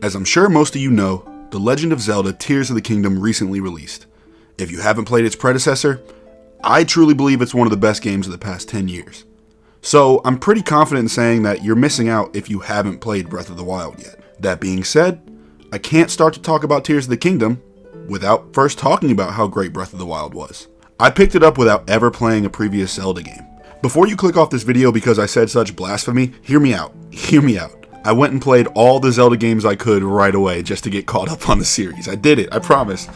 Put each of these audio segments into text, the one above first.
As I'm sure most of you know, The Legend of Zelda Tears of the Kingdom recently released. If you haven't played its predecessor, I truly believe it's one of the best games of the past 10 years. So I'm pretty confident in saying that you're missing out if you haven't played Breath of the Wild yet. That being said, I can't start to talk about Tears of the Kingdom without first talking about how great Breath of the Wild was. I picked it up without ever playing a previous Zelda game. Before you click off this video because I said such blasphemy, hear me out. I went and played all the Zelda games I could right away just to get caught up on the series. I did it, I promise.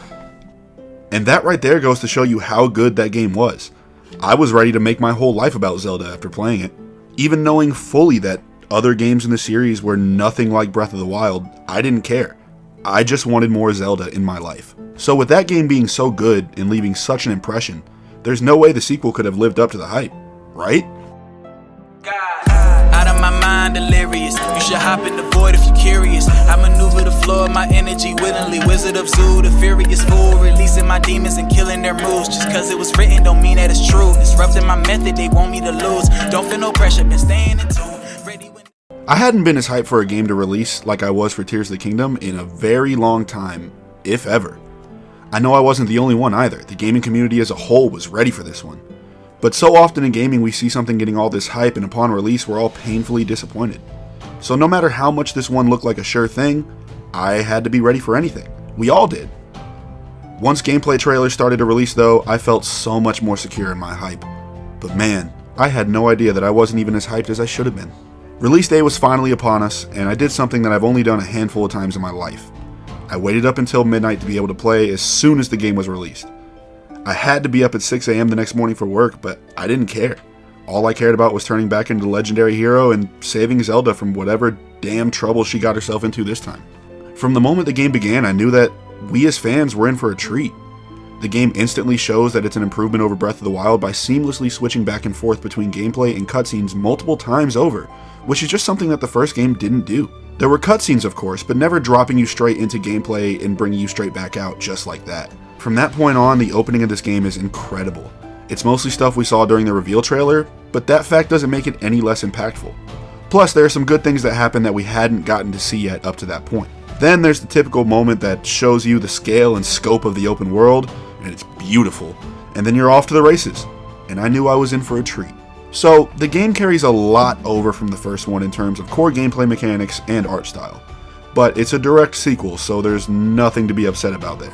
And that right there goes to show you how good that game was. I was ready to make my whole life about Zelda after playing it. Even knowing fully that other games in the series were nothing like Breath of the Wild, I didn't care. I just wanted more Zelda in my life. So with that game being so good and leaving such an impression, there's no way the sequel could have lived up to the hype, right? Out of my mind, delirious. You should hop in the void if you're curious. I maneuver the flow of my energy willingly. Wizard of Zoo, the furious fool, releasing my demons and killing their moves. Just cause it was written don't mean that it's true. Disrupting my method, they want me to lose. Don't feel no pressure, been staying in tune. Ready when I hadn't been as hyped for a game to release like I was for Tears of the Kingdom in a very long time, if ever. I know I wasn't the only one either. The gaming community as a whole was ready for this one. But so often in gaming we see something getting all this hype and upon release we're all painfully disappointed. So no matter how much this one looked like a sure thing, I had to be ready for anything. We all did. Once gameplay trailers started to release though, I felt so much more secure in my hype. But man, I had no idea that I wasn't even as hyped as I should have been. Release day was finally upon us, and I did something that I've only done a handful of times in my life. I waited up until midnight to be able to play as soon as the game was released. I had to be up at 6 a.m. the next morning for work, but I didn't care. All I cared about was turning back into the legendary hero and saving Zelda from whatever damn trouble she got herself into this time. From the moment the game began, I knew that we as fans were in for a treat. The game instantly shows that it's an improvement over Breath of the Wild by seamlessly switching back and forth between gameplay and cutscenes multiple times over, which is just something that the first game didn't do. There were cutscenes of course, but never dropping you straight into gameplay and bringing you straight back out just like that. From that point on, the opening of this game is incredible. It's mostly stuff we saw during the reveal trailer, but that fact doesn't make it any less impactful. Plus, there are some good things that happen that we hadn't gotten to see yet up to that point. Then there's the typical moment that shows you the scale and scope of the open world, and it's beautiful. And then you're off to the races, and I knew I was in for a treat. So, the game carries a lot over from the first one in terms of core gameplay mechanics and art style. But it's a direct sequel, so there's nothing to be upset about there.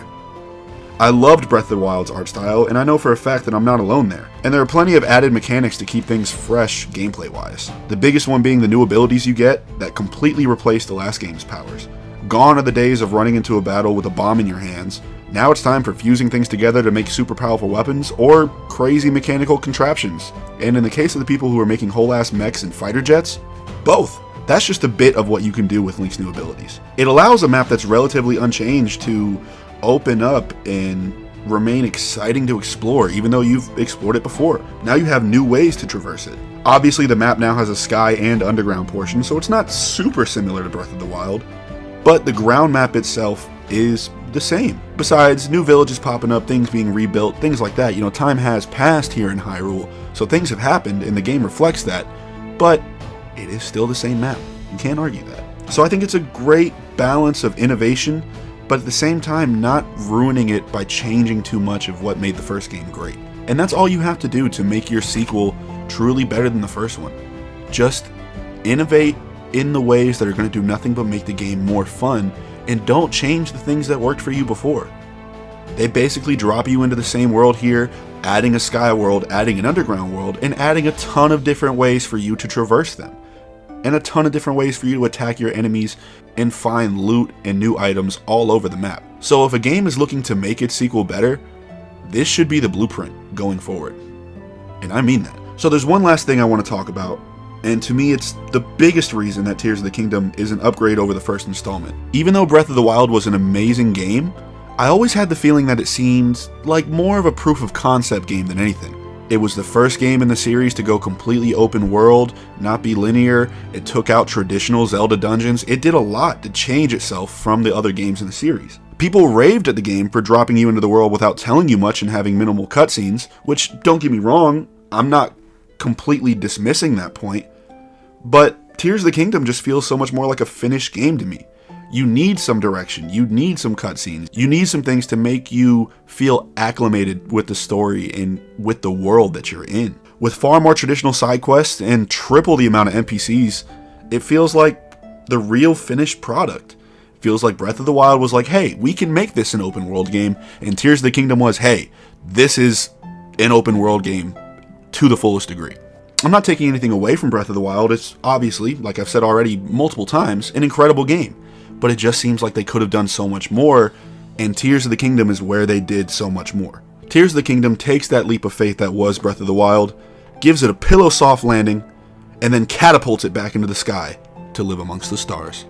I loved Breath of the Wild's art style, and I know for a fact that I'm not alone there. And there are plenty of added mechanics to keep things fresh gameplay-wise. The biggest one being the new abilities you get that completely replace the last game's powers. Gone are the days of running into a battle with a bomb in your hands. Now it's time for fusing things together to make super powerful weapons, or crazy mechanical contraptions. And in the case of the people who are making whole-ass mechs and fighter jets, both. That's just a bit of what you can do with Link's new abilities. It allows a map that's relatively unchanged to open up and remain exciting to explore, even though you've explored it before. Now you have new ways to traverse it. Obviously the map now has a sky and underground portion, so it's not super similar to Breath of the Wild, but the ground map itself is the same. Besides, new villages popping up, things being rebuilt, things like that. You know, time has passed here in Hyrule, so things have happened and the game reflects that, but it is still the same map. You can't argue that. So I think it's a great balance of innovation, but at the same time not ruining it by changing too much of what made the first game great. And that's all you have to do to make your sequel truly better than the first one. Just innovate in the ways that are going to do nothing but make the game more fun, and don't change the things that worked for you before. They basically drop you into the same world here, adding a sky world, adding an underground world, and adding a ton of different ways for you to traverse them. And a ton of different ways for you to attack your enemies and find loot and new items all over the map. So if a game is looking to make its sequel better, this should be the blueprint going forward. And I mean that. So there's one last thing I want to talk about, and to me it's the biggest reason that Tears of the Kingdom is an upgrade over the first installment. Even though Breath of the Wild was an amazing game, I always had the feeling that it seemed like more of a proof of concept game than anything. It was the first game in the series to go completely open world, not be linear. It took out traditional Zelda dungeons. It did a lot to change itself from the other games in the series. People raved at the game for dropping you into the world without telling you much and having minimal cutscenes, which, don't get me wrong, I'm not completely dismissing that point, but Tears of the Kingdom just feels so much more like a finished game to me. You need some direction. You need some cutscenes. You need some things to make you feel acclimated with the story and with the world that you're in. With far more traditional side quests and triple the amount of NPCs, it feels like the real finished product. It feels like Breath of the Wild was like, hey, we can make this an open world game, and Tears of the Kingdom was, hey, this is an open world game to the fullest degree. I'm not taking anything away from Breath of the Wild. It's obviously, like I've said already multiple times, an incredible game. But it just seems like they could have done so much more, and Tears of the Kingdom is where they did so much more. Tears of the Kingdom takes that leap of faith that was Breath of the Wild, gives it a pillow soft landing, and then catapults it back into the sky to live amongst the stars.